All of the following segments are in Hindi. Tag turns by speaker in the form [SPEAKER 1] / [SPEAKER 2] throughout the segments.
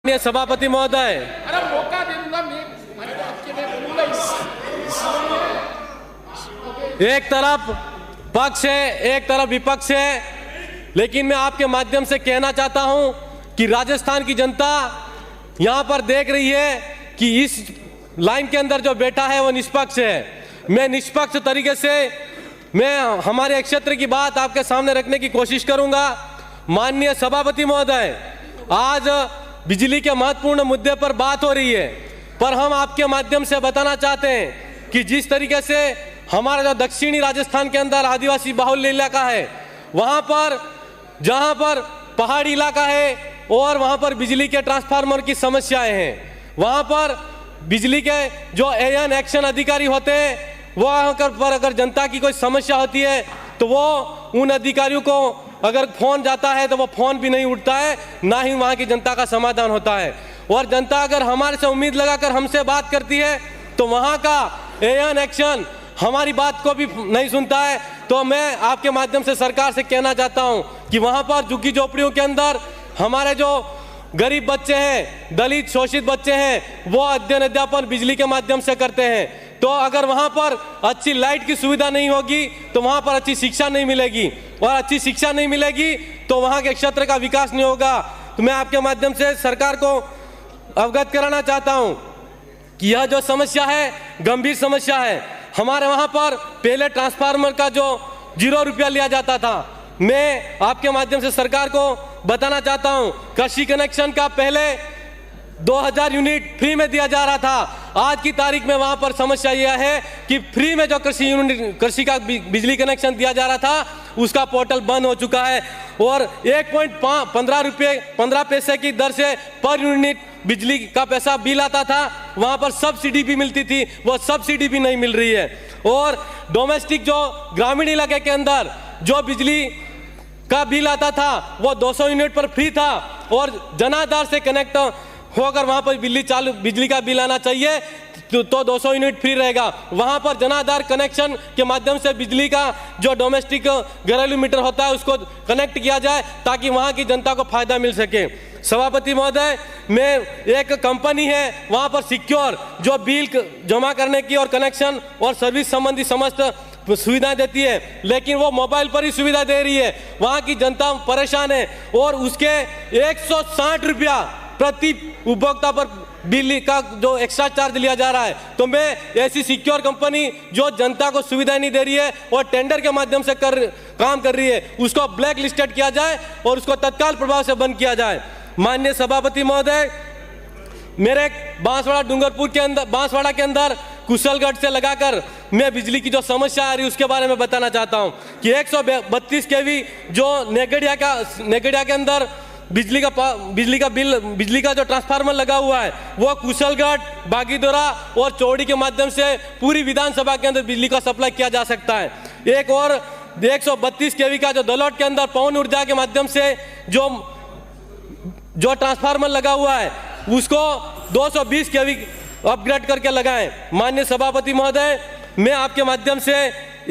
[SPEAKER 1] माननीय सभापति महोदय,
[SPEAKER 2] अरे मौका दे दूंगा मैं आपके लिए बोलूंगा।
[SPEAKER 1] एक तरफ पक्ष है, एक तरफ विपक्ष है, लेकिन मैं आपके माध्यम से कहना चाहता हूं कि राजस्थान की जनता यहां पर देख रही है कि इस लाइन के अंदर जो बैठा है वो निष्पक्ष है। मैं निष्पक्ष तरीके से मैं हमारे क्षेत्र की बात आपके सामने रखने की कोशिश करूंगा। माननीय सभापति महोदय, आज बिजली के महत्वपूर्ण मुद्दे पर बात हो रही है, पर हम आपके माध्यम से बताना चाहते हैं कि जिस तरीके से हमारा जो दक्षिणी राजस्थान के अंदर आदिवासी बाहुल्य इलाका है, वहाँ पर जहाँ पर पहाड़ी इलाका है और वहाँ पर बिजली के ट्रांसफार्मर की समस्याएं हैं, वहाँ पर बिजली के जो एएन एक्शन अधिकारी होते हैं वहाँ पर अगर जनता की कोई समस्या होती है तो वो उन अधिकारियों को अगर फोन जाता है तो वो फोन भी नहीं उठता है, ना ही वहाँ की जनता का समाधान होता है। और जनता अगर हमारे से उम्मीद लगाकर हमसे बात करती है तो वहाँ का एएन एक्शन हमारी बात को भी नहीं सुनता है। तो मैं आपके माध्यम से सरकार से कहना चाहता हूँ कि वहाँ पर झुग्गी झोपड़ियों के अंदर हमारे जो गरीब बच्चे हैं, दलित शोषित बच्चे हैं, वो अध्ययन अध्यापन बिजली के माध्यम से करते हैं। तो अगर वहाँ पर अच्छी लाइट की सुविधा नहीं होगी तो वहाँ पर अच्छी शिक्षा नहीं मिलेगी, और अच्छी शिक्षा नहीं मिलेगी तो वहाँ के क्षेत्र का विकास नहीं होगा। तो मैं आपके माध्यम से सरकार को अवगत कराना चाहता हूँ कि यह जो समस्या है गंभीर समस्या है। हमारे वहाँ पर पहले ट्रांसफार्मर का जो 0 रुपया लिया जाता था, मैं आपके माध्यम से सरकार को बताना चाहता हूँ कृषि कनेक्शन का पहले 2000 यूनिट फ्री में दिया जा रहा था। आज की तारीख में वहां पर समस्या यह है कि फ्री में जो कृषि का बिजली कनेक्शन दिया जा रहा था उसका पोर्टल बंद हो चुका है, और 1.15 पैसे की दर से पर यूनिट बिजली का पैसा बिल आता था। वहां पर सब्सिडी भी मिलती थी, वो सब्सिडी भी नहीं मिल रही है। और डोमेस्टिक जो ग्रामीण इलाके के अंदर जो बिजली का बिल आता था वो 200 यूनिट पर फ्री था, और जनाधार से कनेक्ट होकर वहां पर बिजली का बिल आना चाहिए तो 200 यूनिट फ्री रहेगा। वहां पर जनाधार कनेक्शन के माध्यम से बिजली का जो डोमेस्टिक घरेलू मीटर होता है उसको कनेक्ट किया जाए ताकि वहां की जनता को फायदा मिल सके। सभापति महोदय, मैं एक कंपनी है वहां पर सिक्योर जो बिल जमा करने की और कनेक्शन और सर्विस संबंधी समस्त सुविधा देती है, लेकिन वो मोबाइल पर ही सुविधा दे रही है। वहां की जनता परेशान है और उसके 160 रुपया प्रति उपभोक्ता पर बिजली का जो एक्स्ट्रा चार्ज लिया जा रहा है। तो मैं ऐसी सिक्योर कंपनी जो जनता को सुविधा नहीं दे रही है और टेंडर के माध्यम से काम कर रही है उसको ब्लैक लिस्टेड किया जाए और उसको तत्काल प्रभाव से बंद किया जाए। माननीय सभापति महोदय, मेरे बांसवाड़ा डूंगरपुर के अंदर, बांसवाड़ा के अंदर कुशलगढ़ से लगाकर मैं बिजली की जो समस्या आ रही है उसके बारे में बताना चाहता हूं कि 132 केवी जो नेगड़िया के अंदर बिजली का जो ट्रांसफार्मर लगा हुआ है वो कुशलगढ़, बागीदोरा और चौड़ी के माध्यम से पूरी विधानसभा के अंदर बिजली का सप्लाई किया जा सकता है। एक और 132 केवी का जो दलोट के अंदर पवन ऊर्जा के माध्यम से जो ट्रांसफार्मर लगा हुआ है उसको 220 केवी अपग्रेड करके लगाएं। माननीय सभापति महोदय, मैं आपके माध्यम से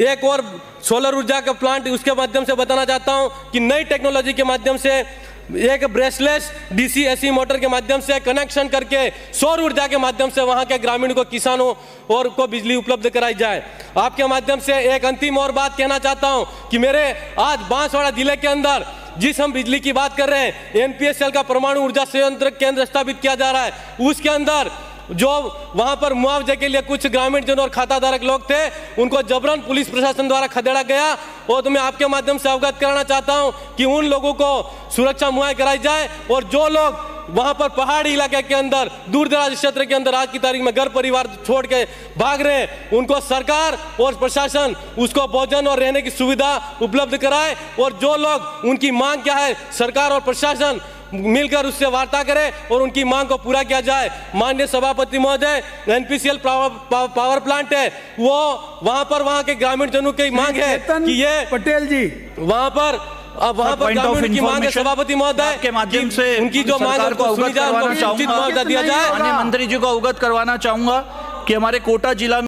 [SPEAKER 1] एक और सोलर ऊर्जा का प्लांट उसके माध्यम से बताना चाहता हूं कि नई टेक्नोलॉजी के माध्यम से एक ब्रेसलेस डीसी एसी मोटर के माध्यम से कनेक्शन करके सौर ऊर्जा के माध्यम से वहां के ग्रामीण को, किसानों और को बिजली उपलब्ध कराई जाए। आपके माध्यम से एक अंतिम और बात कहना चाहता हूं कि मेरे आज बांसवाड़ा जिले के अंदर जिस हम बिजली की बात कर रहे हैं, एनपीएसएल का परमाणु ऊर्जा संयंत्र केंद्र स्थापित किया जा रहा है, उसके अंदर जो वहां पर मुआवजे के लिए कुछ ग्रामीण जन और खाताधारक लोग थे उनको जबरन पुलिस प्रशासन द्वारा खदेड़ा गया। और तो मैं आपके माध्यम से अवगत कराना चाहता हूं कि उन लोगों को सुरक्षा मुहैया कराई जाए, और जो लोग वहां पर पहाड़ी इलाके के अंदर, दूर दराज क्षेत्र के अंदर आज की तारीख में घर परिवार छोड़ के भाग रहे हैं, उनको सरकार और प्रशासन उसको भोजन और रहने की सुविधा उपलब्ध कराए। और जो लोग, उनकी मांग क्या है, सरकार और प्रशासन मिलकर उससे वार्ता करें और उनकी मांग को पूरा किया जाए। माननीय सभापति महोदय, एनपीसीएल पावर प्लांट है वो वहां के ग्रामीण जनों की मांग है कि ये
[SPEAKER 3] पटेल जी
[SPEAKER 1] वहां पर ग्रामीण की मांग है सभापति महोदय
[SPEAKER 4] के माध्यम से
[SPEAKER 1] उनकी जो मांग है उसको सुनी जाए, उनको उचित मुआवजा दिया जाए।
[SPEAKER 4] माननीय मंत्री जी को अवगत करवाना चाहूंगा कि हमारे कोटा जिला